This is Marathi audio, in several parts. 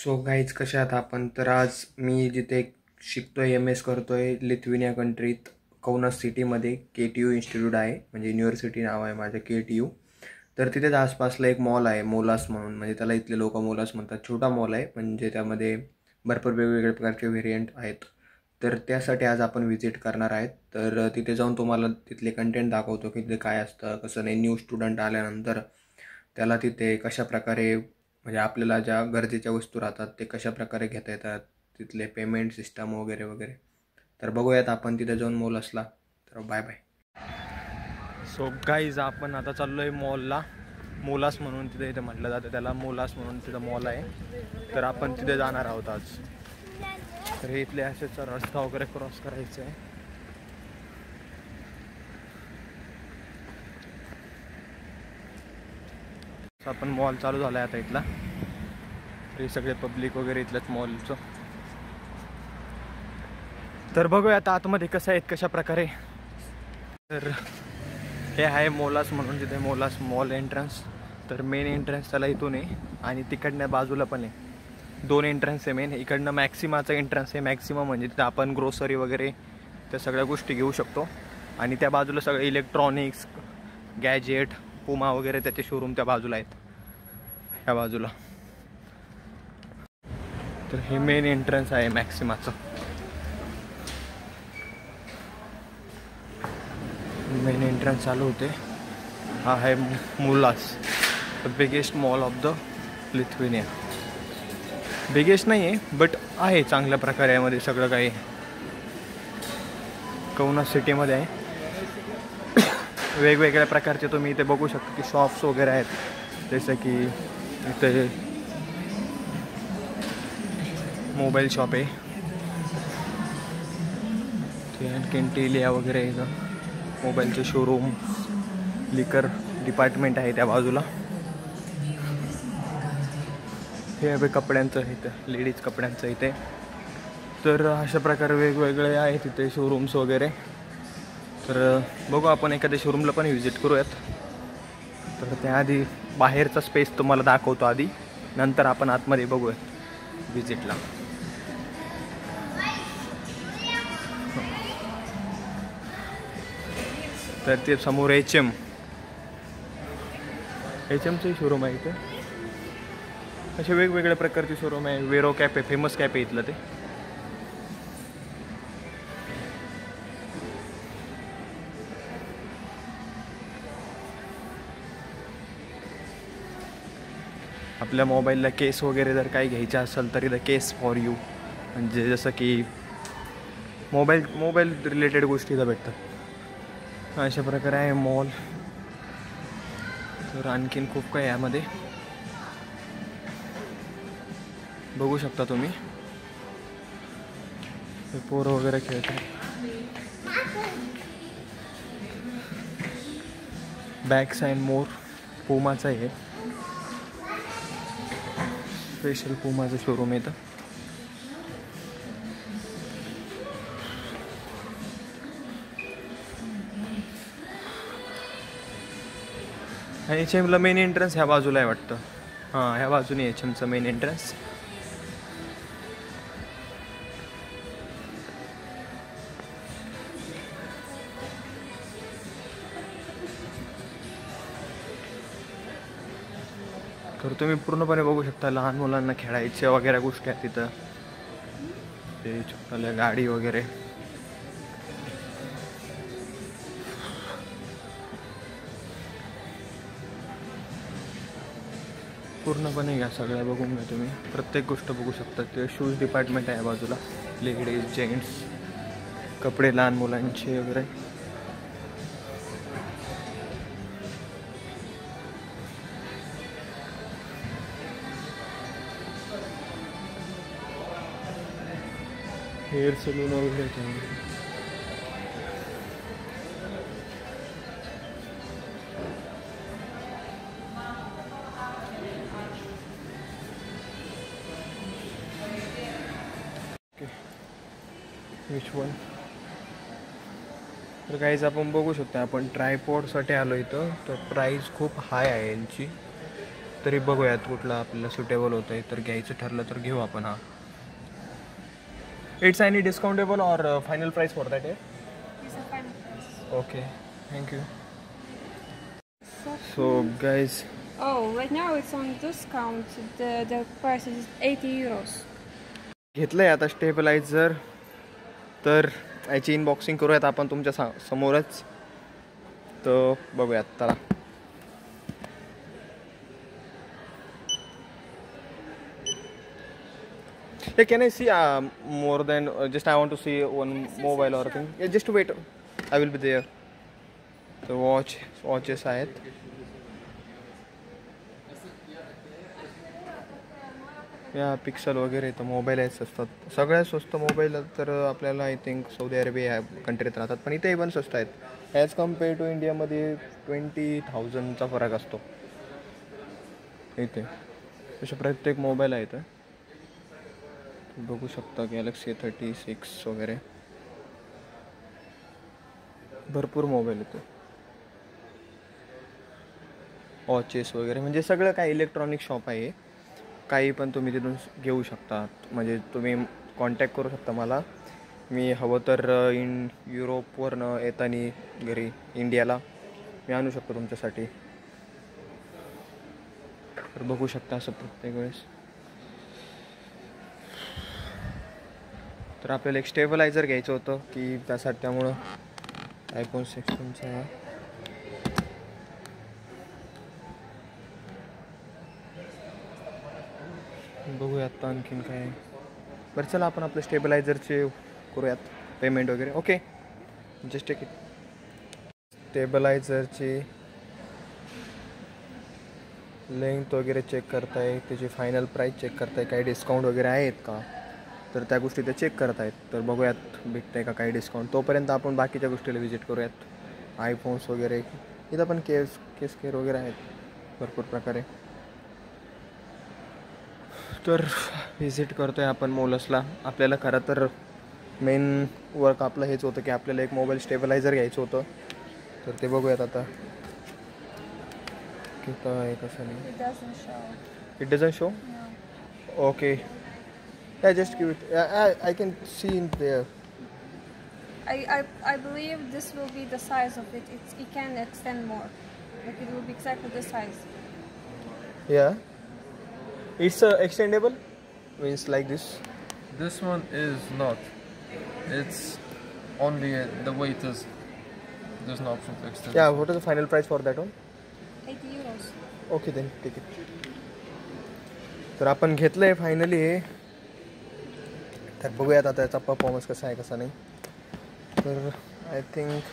सो गाईज कशा आहात आपण. तर आज मी जिथे शिकतोय MS करतोय लिथुनिया कंट्रीत कौनस सिटीमध्ये KTU इन्स्टिट्यूट आहे, म्हणजे युनिव्हर्सिटी नाव आहे माझं KTU. तर तिथेच आसपासला एक मॉल आहे मोलास म्हणून, म्हणजे त्याला इथले लोक मोलास म्हणतात. छोटा मॉल आहे, म्हणजे त्यामध्ये भरपूर वेगवेगळ्या प्रकारचे व्हेरियंट आहेत. तर त्यासाठी आज आपण व्हिजिट करणार आहेत. तर तिथे जाऊन तुम्हाला तिथले कंटेंट दाखवतो की तिथे काय असतं कसं नाही. न्यू स्टुडंट आल्यानंतर त्याला तिथे कशा प्रकारे, म्हणजे आपल्याला ज्या गरजेच्या वस्तू राहतात ते कशा प्रकारे घेता येतात, तिथले पेमेंट सिस्टम वगैरे वगैरे. तर बघूयात आपण तिथे जाऊन मॉल असला. तर बाय बाय. सो गाईज आपण आता चाललो आहे मॉलला. मोलास म्हणून तिथे इथे म्हटलं जातं त्याला, मोलास म्हणून तिथं मॉल आहे. तर आपण तिथे जाणार आहोत आज. तर हे इथले असेच रस्ता वगैरे क्रॉस करायचा आहे. आपण मॉल चालू झाला आहे आता इथला. हे सगळे पब्लिक वगैरे इथलंच मॉलचं. तर बघूया आता आतमध्ये कसं आहेत कशा प्रकारे. तर हे आहे मोलास म्हणून तिथे मोलास मॉल एंट्रन्स. तर मेन एंट्रन्स त्याला इथून आहे आणि तिकडल्या बाजूला पण आहे. दोन एंट्रन्स आहे मेन. इकडनं मॅक्सिमाचा एंट्रन्स आहे. मॅक्सिमा म्हणजे तिथं आपण ग्रोसरी वगैरे त्या सगळ्या गोष्टी घेऊ शकतो. आणि त्या बाजूला सगळे इलेक्ट्रॉनिक्स गॅजेट पुमा वगैरे त्याचे शोरूम त्या बाजूला आहेत, ह्या बाजूला. तर हे मेन एंट्रन्स आहे मॅक्सिमाचं. मेन एंट्रन्स चालू होते. हा आहे मोलास, the biggest mall of the Lithuania. Biggest नाही आहे बट आहे चांगल्या प्रकारे. यामध्ये सगळं काही कौनस सिटीमध्ये आहे. वेगवेगळ्या प्रकारचे तुम्ही इथे बघू शकता की शॉप्स वगैरे आहेत. जसं की इथे मोबाईल शॉप आहे, ते आणखीन टेलिया वगैरे इथं मोबाईलचे शोरूम. लिकर डिपार्टमेंट आहे त्या बाजूला. हे आहे कपड्यांचं इथं, लेडीज कपड्यांचं इथे. तर अशा प्रकारे वेगवेगळे आहेत तिथे शोरूम्स वगैरे. तर बघू आपण एखाद्या शोरूमला पण व्हिजिट करूयात. तर त्याआधी बाहेरचा स्पेस तुम्हाला दाखवतो आधी, नंतर आपण आतमध्ये बघूयात व्हिजिटला. तर ते समोर HMचं शोरूम आहे इथे. असे वेगवेगळ्या प्रकारचे शोरूम आहे. वेरो कॅफे फेमस कॅफे इथलं ते. आपल्या मोबाईलला केस वगैरे जर काही घ्यायचे असेल तरी द केस फॉर यू, म्हणजे जसं की मोबाईल रिलेटेड गोष्टी इथं भेटतात. अशा प्रकारे आहे मॉल. तर आणखीन खूप काही यामध्ये बघू शकता तुम्ही. पोरं वगैरे खेळतात. बॅग्स अँड मोर पुमाचं आहे, स्पेशल पुमाचं शोरूम येतं. आणि HMला मेन एंट्रन्स ह्या बाजूला आहे वाटतं. हां, ह्या बाजूने HMचं मेन एंट्रन्स. तर तुम्ही पूर्णपणे बघू शकता लहान मुलांना खेळायच्या वगैरे गोष्टी आहेत तिथं. ते छोट्या गाडी वगैरे. पूर्णपणे या सगळ्या बघून घ्या तुम्ही. प्रत्येक गोष्ट बघू शकता. ते शूज डिपार्टमेंट आहे बाजूला. लेडीज जेंट्स कपडे लहान मुलांचे वगैरे. हेअर सलून वगैरे त्यामध्ये. Which one. तर काहीच आपण बघू शकतो. आपण ट्रायपॉडसाठी आलो इथं. तर प्राईस खूप हाय आहे यांची. तरी बघूयात कुठला आपल्याला सुटेबल होतं आहे, तर घ्यायचं ठरलं तर घेऊ आपण. हा, इट्स एनी डिस्काउंटेबल और फायनल प्राइस फॉर दॅट आहे? Okay, thank you. So guys, right now it's on discount. The price is 80 euros. घेतलं आहे आता स्टेबलायझर. तर याची इनबॉक्सिंग करूयात आपण तुमच्या समोरच. तर बघूयात चला. Yeah, can I see more than just I want to see one mobile or thing? Yeah, just wait. I will be there. So watches आहेत. या पिक्सल वगैरे तर मोबाईल आहेत असतात. सगळ्यात स्वस्त मोबाईल तर आपल्याला आय थिंक सौदी अरेबिया ह्या कंट्रीत राहतात, पण इथेही पण स्वस्त आहेत. ॲज कम्पेअर टू इंडियामध्ये 20,000चा फरक असतो इथे. तसे प्रत्येक मोबाईल आहे. तर बघू शकता गॅलेक्सी 36 वगैरे भरपूर मोबाईल येतो. वॉचेस वगैरे म्हणजे सगळं काय इलेक्ट्रॉनिक शॉप आहे. काही पण तुम्ही तिथून घेऊ शकता. म्हणजे तुम्ही कॉन्टॅक्ट करू शकता मला. मी हवं तर युरोपवरनं येताना घरी इंडियाला मी आणू शकतो तुमच्यासाठी. तर बघू शकता असं प्रत्येक वेळेस. तर आपल्याला एक स्टेबलायझर घ्यायचं होतं की त्यासाठी, त्यामुळं iPhone 16चा बघूया आता आणखीन काय. बरं चला आपण आपलं स्टेबलायझरचे करूयात पेमेंट वगैरे. Okay, just take it. स्टेबलायझरची लेंथ वगैरे चेक करताय, त्याची फायनल प्राईस चेक करताय, काही डिस्काउंट वगैरे आहेत का, तर त्या गोष्टी ते चेक करत आहेत. तर बघूयात भेटतं आहे का काही डिस्काउंट. तोपर्यंत आपण बाकीच्या गोष्टीला व्हिजिट करूयात. आयफोन्स वगैरे इथं पण केस केअर वगैरे आहेत भरपूर प्रकारे. तर व्हिजिट करतो आहे आपण मोलसला. आपल्याला खरं तर मेन वर्क आपलं हेच होतं की आपल्याला एक मोबाईल स्टेबलायझर घ्यायचं होतं. तर ते बघूयात आता किती आहे कसं नाही. It doesn't show. Okay, yeah, just give it. I can see in there. I believe this will be the size of it. It can extend more. Like it will be exactly the size. Yeah. It's extendable. Means like this. This one is not. It's only the weight is. There's no option to extend. Yeah. What is the final price for that one? 80 euros. Okay then, take it. तर आपण घेतलंय फायनली हे. तर बघूयात आता त्याचा परफॉर्मन्स कसा आहे कसा नाही. तर आय थिंक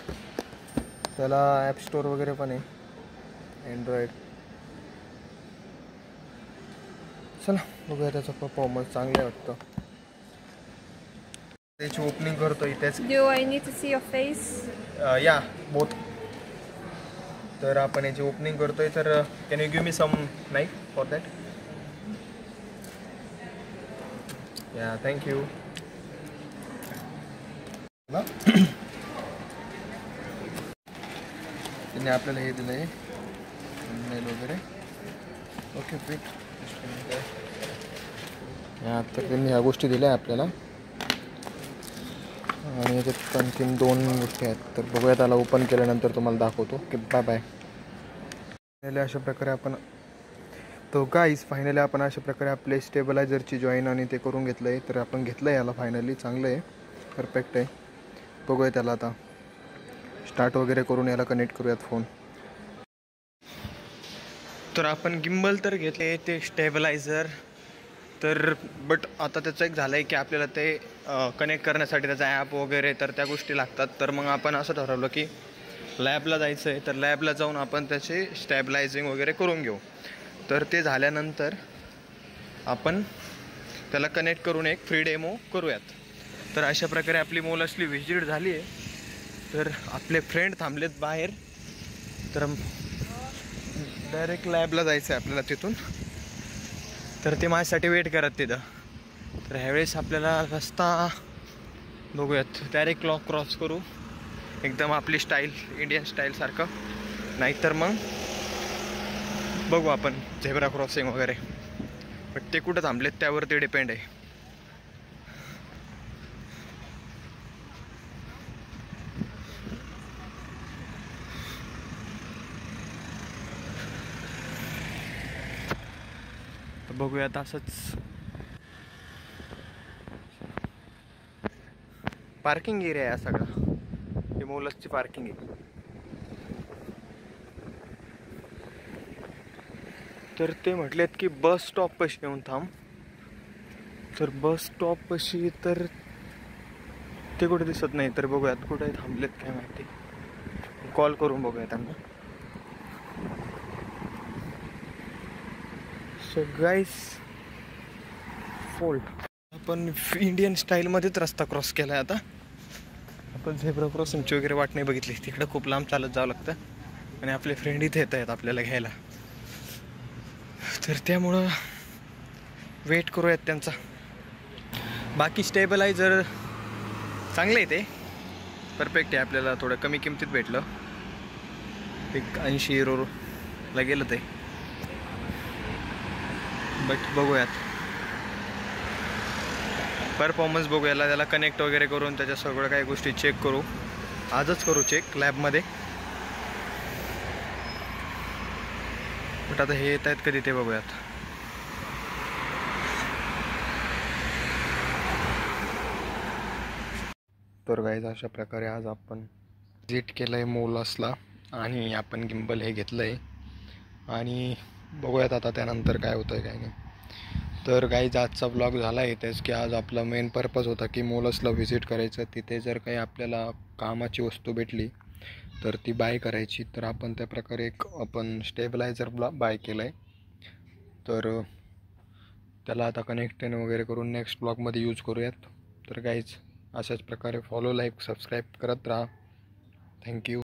त्याला ॲप स्टोअर वगैरे पण आहे अँड्रॉइड. चला बघूया त्याचा परफॉर्मन्स चांगला वाटतं. त्याची ओपनिंग करतो इथेच. Do I need to see your face? Yeah both. तर आपण याची ओपनिंग करतोय. तर can you give me some knife for that? Yeah thank you. त्यांनी आपल्याला हे दिलं आहे मेल वगैरे. Okay fit. या तर त्यांनी ह्या गोष्टी दिल्या आपल्याला आणि याच्यात आणखीन 2 गोष्टी आहेत. तर बघूया त्याला ओपन केल्यानंतर तुम्हाला दाखवतो की बाय बाय. फायनली अशा प्रकारे आपण फायनली आपण अशा प्रकारे आपले स्टेबलायझरची जॉईन आणि ते करून घेतलं आहे. तर आपण घेतलं आहे याला फायनली. चांगलं आहे, परफेक्ट आहे. बघूया त्याला आता स्टार्ट वगैरे करून याला कनेक्ट करूयात फोन. तर आपण गिम्बल तर घेतले ते स्टेबलायझर. तर बट आता त्याचं एक झालं आहे की आपल्याला ते कनेक्ट करण्यासाठी त्याचा ॲप वगैरे तर त्या गोष्टी लागतात. तर मग आपण असं ठरवलं की लॅबला जायचं आहे. तर लॅबला जाऊन आपण त्याचे स्टॅबलायझिंग वगैरे करून घेऊ. तर ते झाल्यानंतर आपण त्याला कनेक्ट करून एक फ्री डेमो करूयात. तर अशा प्रकारे आपली मोलसली व्हिजिट झाली आहे. तर आपले फ्रेंड थांबलेत बाहेर. तर डायरेक्ट लॅबला जायचं आहे आपल्याला तिथून. तर ते माझ्यासाठी वेट करत तिथं. तर ह्यावेळेस आपल्याला रस्ता बघूयात. डायरेक्ट क्लॉक क्रॉस करू एकदम आपली स्टाईल इंडियन स्टाईलसारखं. नाहीतर मग बघू आपण झेब्रा क्रॉसिंग वगैरे, बट ते कुठं थांबलेत त्यावरती डिपेंड आहे. बघूयात असंच. पार्किंग एरिया आहे हा सगळा, हे मोलसची पार्किंग आहे. तर ते म्हटलेत की बस स्टॉप पाशी येऊन थांब. तर बस स्टॉप पाशी तर ते कुठे दिसत नाही. तर बघूयात कुठे थांबलेत काय माहिती, कॉल करून बघूया त्यांना. सो गाईस, फोल्ड आपण इंडियन स्टाईलमध्येच रस्ता क्रॉस केला आहे. आता आपण झेब्रा क्रॉसिंगची वगैरे वाट नाही बघितली. तिकडं खूप लांब चालत जावं लागतं आणि आपले फ्रेंड इथे येत आहेत आपल्याला घ्यायला. तर त्यामुळं वेट करूयात त्यांचा. बाकी स्टेबलायझर चांगलं आहे, ते परफेक्ट आहे. आपल्याला थोडं कमी किमतीत भेटलं, एक 80 युरोला गेलं ते. बट बघूयात परफॉर्मन्स बघूयाला, त्याला कनेक्ट वगैरे करून त्याच्या सगळं काही गोष्टी चेक करू. आजच करू चेक लॅबमध्ये. बट आता हे येत आहेत कधी ते बघूयात. तर गाईज अशा प्रकारे आज आपण व्हिजिट केलं आहे मोलसला आणि आपण गिम्बल हे घेतलं आहे आणि बघूयात आता त्यानंतर काय होतं आहे काय नाही. तर गाईज आजचा ब्लॉग झाला आहे तेच की आज आपला मेन पर्पज होता की मोलसला व्हिजिट करायचं. तिथे जर काही आपल्याला कामाची वस्तू भेटली तर ती बाय करायची. तर आपण त्या प्रकारे एक आपण स्टेबलायझर बाय केलं आहे. तर त्याला आता कनेक्शन वगैरे करून नेक्स्ट ब्लॉगमध्ये यूज करूयात. तर गाईज अशाच प्रकारे फॉलो, लाईक, सबस्क्राईब करत राहा. थँक्यू.